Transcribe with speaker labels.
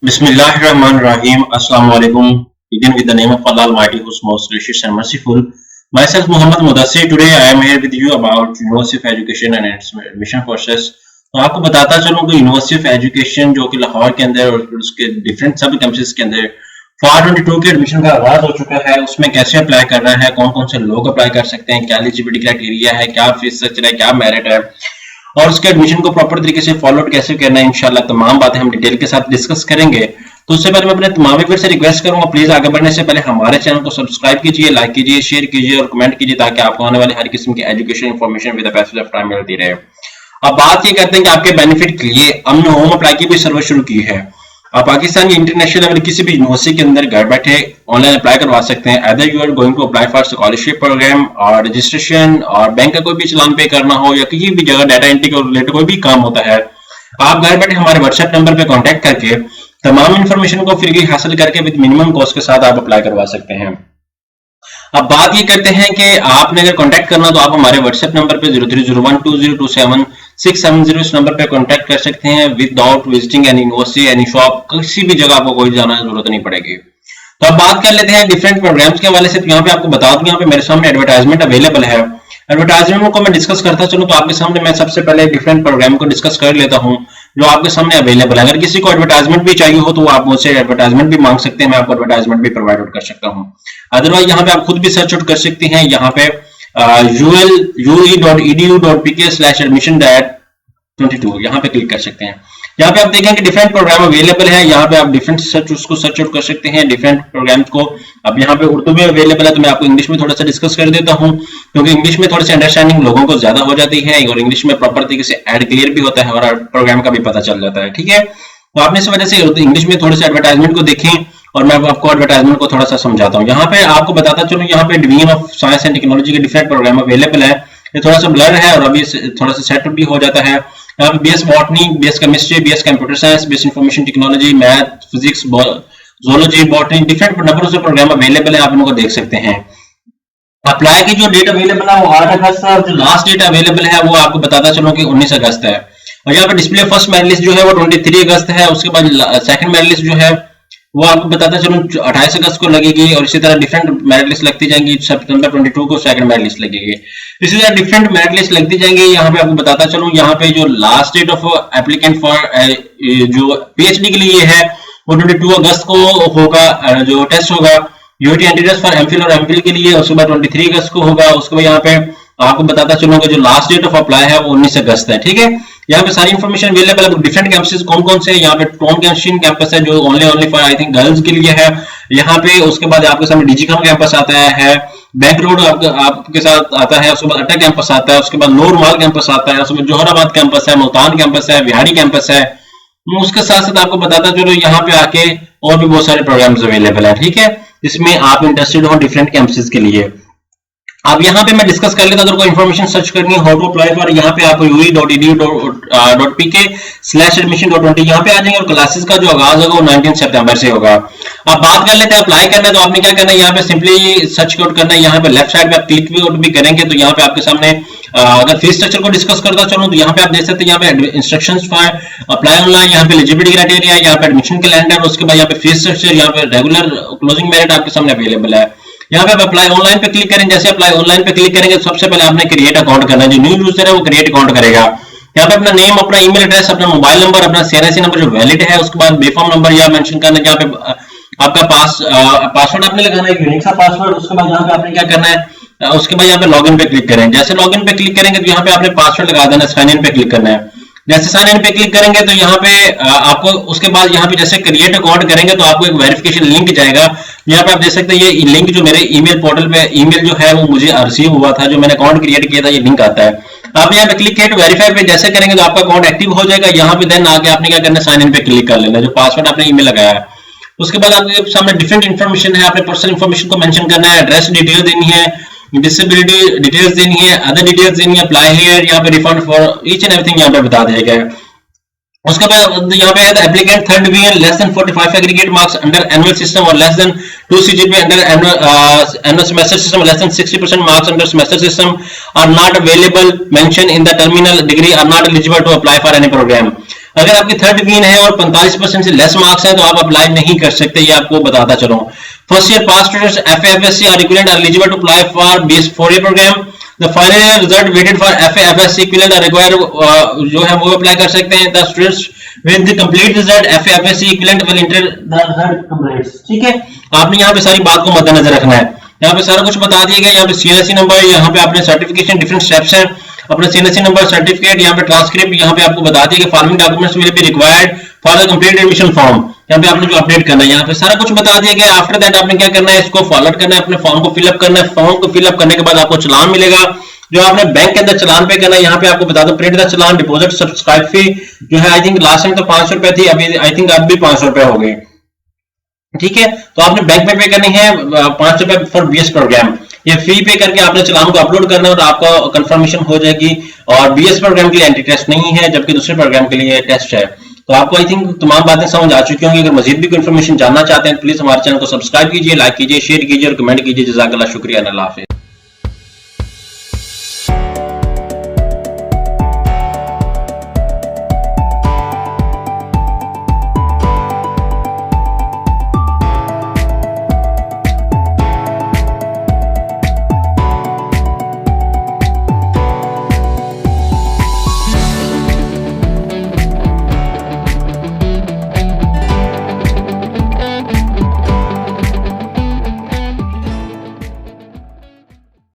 Speaker 1: Bismillahirrahmanirrahim. Assalamu alaikum. Begin with the name of Allah Almighty, who is most gracious and merciful. Myself, Muhammad Mudassir. Today, I am here with you about University of Education and its admission process. तो आपको बताता चलूँ कि university of education जो कि लाहौर के अंदर और उसके डिफरेंट सब कैंपसेस के अंदर 422 के एडमिशन का आगाज हो चुका है। उसमें कैसे अप्लाई करना है, कौन कौन से लोग अप्लाई कर सकते हैं, क्या एलिजिबिलिटी क्राइटेरिया है, क्या फीस स्ट्रक्चर है, क्या मेरिट है और उसके एडमिशन को प्रॉपर तरीके से फॉलो कैसे करना है, इंशाल्लाह तमाम बातें हम डिटेल के साथ डिस्कस करेंगे। तो उससे पहले मैं अपने तमाम व्यूअर्स से रिक्वेस्ट करूंगा, प्लीज आगे बढ़ने से पहले हमारे चैनल को सब्सक्राइब कीजिए, लाइक कीजिए, शेयर कीजिए और कमेंट कीजिए ताकि आपको आने वाले हर किस्म की education information with the passage of time मिलती रहे। अब बात ये करते हैं कि आपके बेनिफिट के लिए हमने होम अप्लाई की भी सर्विस शुरू की है। आप पाकिस्तान की इंटरनेशनल लेवल किसी भी यूनिवर्सिटी के अंदर घर बैठे ऑनलाइन अप्लाई करवा सकते हैं। Other you are going to apply for scholarship program और रजिस्ट्रेशन और बैंक का कोई भी चलान पे करना हो या किसी भी जगह डाटा एंट्री को रिलेटेड कोई भी काम होता है, आप घर बैठे हमारे व्हाट्सएप नंबर पे कांटेक्ट करके तमाम इंफॉर्मेशन को फ्री हासिल करके विद मिनिमम कॉस्ट के साथ आप अप्लाई करवा सकते हैं। अब बात ये करते हैं कि आपने अगर कांटेक्ट करना तो आप हमारे व्हाट्सएप नंबर पे 0301202767 इस नंबर पे कांटेक्ट कर सकते हैं without visiting any university any shop. किसी भी जगह आपको कोई जाना जरूरत नहीं पड़ेगी। तो अब बात कर लेते हैं डिफरेंट प्रोग्राम्स के हवाले से। तो यहाँ पे आपको बता दूं, यहाँ पे मेरे सामने एडवर्टाइजमेंट अवेलेबल है। एडवर्टाइजमेंट को मैं डिस्कस करता चलूं तो आपके सामने मैं सबसे पहले डिफरेंट प्रोग्राम को डिस्कस कर लेता हूं जो आपके सामने अवेलेबल है। अगर किसी को एडवर्टाइजमेंट भी चाहिए हो तो आप मुझसे एडवर्टाइजमेंट भी मांग सकते हैं, मैं आपको एडवर्टाइजमेंट भी प्रोवाइड कर सकता हूं। अदरवाइज यहाँ पे आप खुद भी सर्च आउट कर सकते हैं। यहाँ पे ue.edu.pk/admission-22 यहाँ पे क्लिक कर सकते हैं। यहाँ पे आप देखेंगे डिफरेंट प्रोग्राम अवेलेबल है। यहाँ पे आप डिफरेंट उसको सर्च आउट कर सकते हैं डिफरेंट प्रोग्राम्स को। अब यहाँ पे उर्दू में अवेलेबल है तो मैं आपको इंग्लिश में थोड़ा सा डिस्कस कर देता हूँ, क्योंकि इंग्लिश में थोड़ी सी अंडरस्टैंडिंग लोगों को ज्यादा हो जाती है और इंग्लिश में प्रॉपर तरीके से एड क्लियर भी होता है और प्रोग्राम का भी पता चल जाता है। ठीक है, तो आपने इस वजह से इंग्लिश में थोड़े से एडवर्टाइजमेंट को देखें और मैं आपको एडवर्टाइजमेंट को थोड़ा सा समझाता हूँ। यहाँ पे आपको बताता चलूँ, यहाँ पे division of science and technology के डिफरेंट प्रोग्राम अवेलेबल है। ये थोड़ा सा ब्लर है और अभी थोड़ा सा सेटअप भी हो जाता है। यहाँ पे BS botany, BS chemistry, BS computer science, BS information technology, math, physics, zoology, botany, different number से प्रोग्राम अवेलेबल है, आप इनको देख सकते हैं। अप्लाई की जो डेट अवेलेबल है वो 8 अगस्त है और जो लास्ट डेट अवेलेबल है वो आपको बताता चलूं कि 19 अगस्त है। और यहाँ पे डिस्प्ले फर्स्ट मेरिट लिस्ट जो है वो 23 अगस्त है। उसके बाद सेकंड मेरिट लिस्ट जो है वो आपको बताता चलूं 28 अगस्त को लगेगी और इसी तरह डिफरेंट मेरिट लिस्ट लगती जाएंगी। सितंबर 22 को सेकंड मेरिट लिस्ट लगेगी, इसी तरह डिफरेंट मेरिट लिस्ट लगती जाएंगी। यहाँ पे आपको बताता चलूं, यहाँ पे जो last date of applicant for जो पीएचडी के लिए है वो 22 अगस्त को होगा। जो टेस्ट होगा यूटी एंट्री फॉर एमफिल और एमफिल के लिए उसके बाद 23 अगस्त को होगा। उसके बाद यहाँ पे आपको बताता चलूंगा जो लास्ट डेट ऑफ अप्लाई है वो 19 अगस्त है। ठीक है, यहाँ पे सारी इंफॉर्मेशन अवेलेबल है। डिफरेंट कैंपसेस कौन कौन से, यहाँ पे टॉम कैंपस है जो only for I think girls के लिए है। यहाँ पे उसके बाद आपके सामने डीजीकॉम कैंपस आता है, बैंक रोड आपके साथ आता है, उसके बाद अड्डा कैंपस आता है, उसके बाद नूर माल कैंपस आता है, उसके बाद जोहराबाद कैंपस है, मुल्तान कैंपस है, बिहारी कैंपस है। उसके साथ साथ आपको बताता चलो यहाँ पे आके और भी बहुत सारे प्रोग्राम्स अवेलेबल है। ठीक है, इसमें आप इंटरेस्टेड हो डिफरेंट कैंपसेस के लिए। अब यहाँ पे मैं डिस्कस कर लेता, अगर कोई इन्फॉर्मेशन सर्च करनी है हाउ टू अप्लाई फॉर, यहाँ पे आप ue.edu.pk/admission.20 यहाँ पे आ जाएंगे और क्लासेस का जो आगाज होगा वो 19 सितंबर से होगा। अब बात कर लेते हैं अप्लाई करना है तो आपने क्या करना है, यहाँ पे सिंपली सर्च आउट करना है। यहाँ पे लेफ्ट साइड पे आप क्लिक भी करेंगे तो यहाँ पे आपके सामने अगर फीस स्ट्रक्चर को डिस्कस करता चलूं तो यहाँ पे आप देख सकते हैं यहाँ पे इंस्ट्रक्शंस फॉर अप्लाई ऑनलाइन, यहाँ पे एलिजिबिलिटी क्राइटेरिया, यहाँ पे एडमिशन कैलेंडर, उसके बाद यहाँ पे फीस स्ट्रक्चर, यहाँ पे रेगुलर क्लोजिंग मेरिट आपके सामने अवेलेबल है। यहाँ पे आप अप्लाई ऑनलाइन पे क्लिक करें। जैसे अप्लाई ऑनलाइन पे क्लिक करेंगे तो सबसे पहले आपने क्रिएट अकाउंट करना है। जो न्यू यूजर है वो क्रिएट अकाउंट करेगा। यहाँ पे अपना नेम, अपना ईमेल एड्रेस, अपना मोबाइल नंबर, अपना सीएनआईसी नंबर जो वैलिड है, उसके बाद बेफॉर्म नंबर यहाँ मेंशन करना है। यहाँ पे आपका पासवर्ड आपने लगाना है, यूनिक सा पासवर्ड। उसके बाद यहाँ पे आपने क्या करना है, उसके बाद यहाँ पे लॉगिन पे क्लिक करें। जैसे लॉगिन पे क्लिक करेंगे तो यहाँ पे आपने पासवर्ड लगा देना, साइन इन पे क्लिक करना है। जैसे साइन इन पे क्लिक करेंगे तो यहाँ पे आपको उसके बाद यहाँ पे जैसे क्रिएट अकाउंट करेंगे तो आपको एक वेरिफिकेशन लिंक जाएगा। यहाँ पे आप देख सकते हैं ये लिंक जो मेरे ईमेल पोर्टल पे ईमेल जो है वो मुझे रिसीव हुआ था, जो मैंने अकाउंट क्रिएट किया था, ये लिंक आता है। आप यहाँ पे क्लिक किया वेरीफाई पे जैसे करेंगे तो आपका अकाउंट एक्टिव हो जाएगा। यहाँ पे देन आगे आपने क्या करना है, साइन इन पे क्लिक कर लेना, जो पासवर्ड आपने ईमेल लगाया है। उसके बाद आपके सामने डिफरेंट इन्फॉर्मेशन है, आपने पर्सनल इन्फॉर्मेशन को मेंशन करना है, एड्रेस डिटेल देनी है, डिसेबिलिटी डिटेल्स देनी है, अदर डिटेल्स देनी है, अप्लाई हियर, यहाँ पे refund for each and everything यहाँ पे बता दिया गया है। उसके बाद यहाँ पे applicant third division less than 45 aggregate marks under annual system और less than 2 CGPA under annual semester system, less than 60% marks under semester system are not available mention in the terminal degree are not eligible to apply for any programme. अगर आपकी third division है और 45% से less marks है तो आप apply नहीं कर सकते, ये आपको बताता चलो। First year pass students FA/FSC or equivalent are eligible to apply for BS 4 program. The final year result weighted for FA/FSC equivalent are required जो है वो अप्लाई कर सकते हैं। The students with the complete result FA/FSC equivalent will enter the result complete. ठीक है, आपने यहाँ पे सारी बात को मद्देनजर रखना है। यहाँ पे सारा कुछ बता दिया गया, यहाँ पे CNSE नंबर, यहाँ पे आपने सर्टिफिकेशन डिफरेंट स्टेप्स हैं, अपना CNSE नंबर, सर्टिफिकेट, यहाँ पे ट्रांसक्रिप्ट, यहाँ पे आपको बता दिया कि following documents will be required for the complete admission form. यहाँ पे आपने जो अपडेट करना है, यहाँ पे सारा कुछ बता दिया गया। आफ्टर दैट आपने क्या करना है, इसको फॉरवर्ड करना है, अपने फॉर्म को फिलअप करना है। फॉर्म को फिलअप करने के बाद आपको चालान मिलेगा, जो आपने बैंक के अंदर चालान पे करना है। यहाँ पे आपको बता दो, print the challan, deposit, subscribe fee जो है आई थिंक लास्ट टाइम तो 500 रुपए थी, अभी आई थिंक अब भी 500 रुपए हो गई। ठीक है, तो आपने बैंक में पे करनी है 500 रुपए फॉर BS प्रोग्राम। ये फी पे करके आपने चालान को अपलोड करना है और आपका कंफर्मेशन हो जाएगी। और BS प्रोग्राम के लिए एंट्री टेस्ट नहीं है, जबकि दूसरे प्रोग्राम के लिए टेस्ट है। तो आपको आई थिंक तमाम बातें समझ आ चुकी होंगी। अगर मजीद भी कोई इन्फॉर्मेशन जानना चाहते हैं तो प्लीज हमारे चैनल को सब्सक्राइब कीजिए, लाइक कीजिए, शेयर कीजिए और कमेंट कीजिए। जज़ाकल्लाह, शुक्रिया, अल्लाह हाफिज़।